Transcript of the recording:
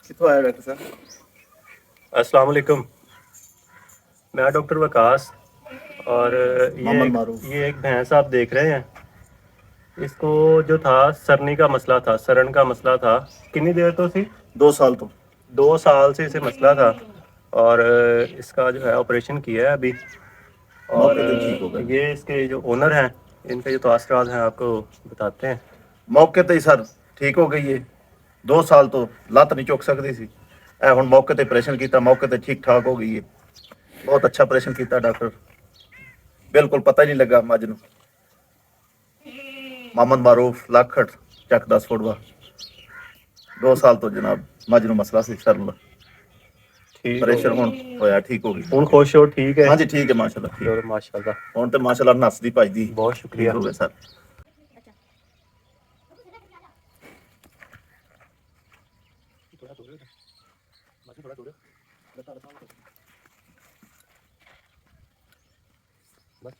कितों आया डॉक्टर साहब? अस्सलाम वालेकुम। मैं डॉक्टर वकास और मोहम्मद मारूफ। ये एक भैंस आप देख रहे हैं। इसको जो था सरनी का मसला था, सरण का मसला था। कितनी देर तो थी? 2 साल तो 2 साल से इसे मसला था और इसका जो है ऑपरेशन किया है अभी। और मौके पे ठीक हो गए। ये इसके जो ओनर हैं, इनके जो तासरात हैं आपको बताते हैं। मौके ਤੇ ਹੀ ਸਰ ਠੀਕ ਹੋ ਗਈ ਏ। 2 ਸਾਲ ਤੋਂ ਲੱਤ ਨਹੀਂ ਚੁੱਕ ਸਕਦੀ ਸੀ। ਇਹ ਹੁਣ ਮੌਕੇ ਤੇ ਆਪਰੇਸ਼ਨ ਕੀਤਾ, ਮੌਕੇ ਤੇ ਠੀਕ ਠਾਕ ਹੋ ਗਈ ਏ। ਬਹੁਤ ਅੱਛਾ ਆਪਰੇਸ਼ਨ ਕੀਤਾ ਡਾਕਟਰ, ਬਿਲਕੁਲ ਪਤਾ ਹੀ ਨਹੀਂ ਲੱਗਾ ਮੱਝ ਨੂੰ। ਮੁਹੰਮਦ ਮਾਰੂਫ ਲੱਖੜ ਚੱਕ 10 ਫੁੱਟ ਵਾ। 2 ਸਾਲ ਤੋਂ ਜਨਾਬ ਮੱਝ ਨੂੰ ਮਸਲਾ ਸੀ ਸਰ ਦਾ। ठीक हो ਆਪਰੇਸ਼ਨ ਹੁਣ गया। ਹੋਇਆ, ਠੀਕ ਹੋ ਗਈ। ਹੁਣ खुश हो? ठीक है। ਹਾਂਜੀ ਠੀਕ ਹੈ ਮਾਸ਼ਾਅੱਲਾ, ਠੀਕ। चलो माशाल्लाह, ਹੁਣ ਤੇ ਮਾਸ਼ਾਅੱਲਾ ਨੱਸਦੀ ਭੱਜਦੀ बहुत ਠੀਕ शुक्रिया। ਹੋ ਗਿਆ ਸਰ। बस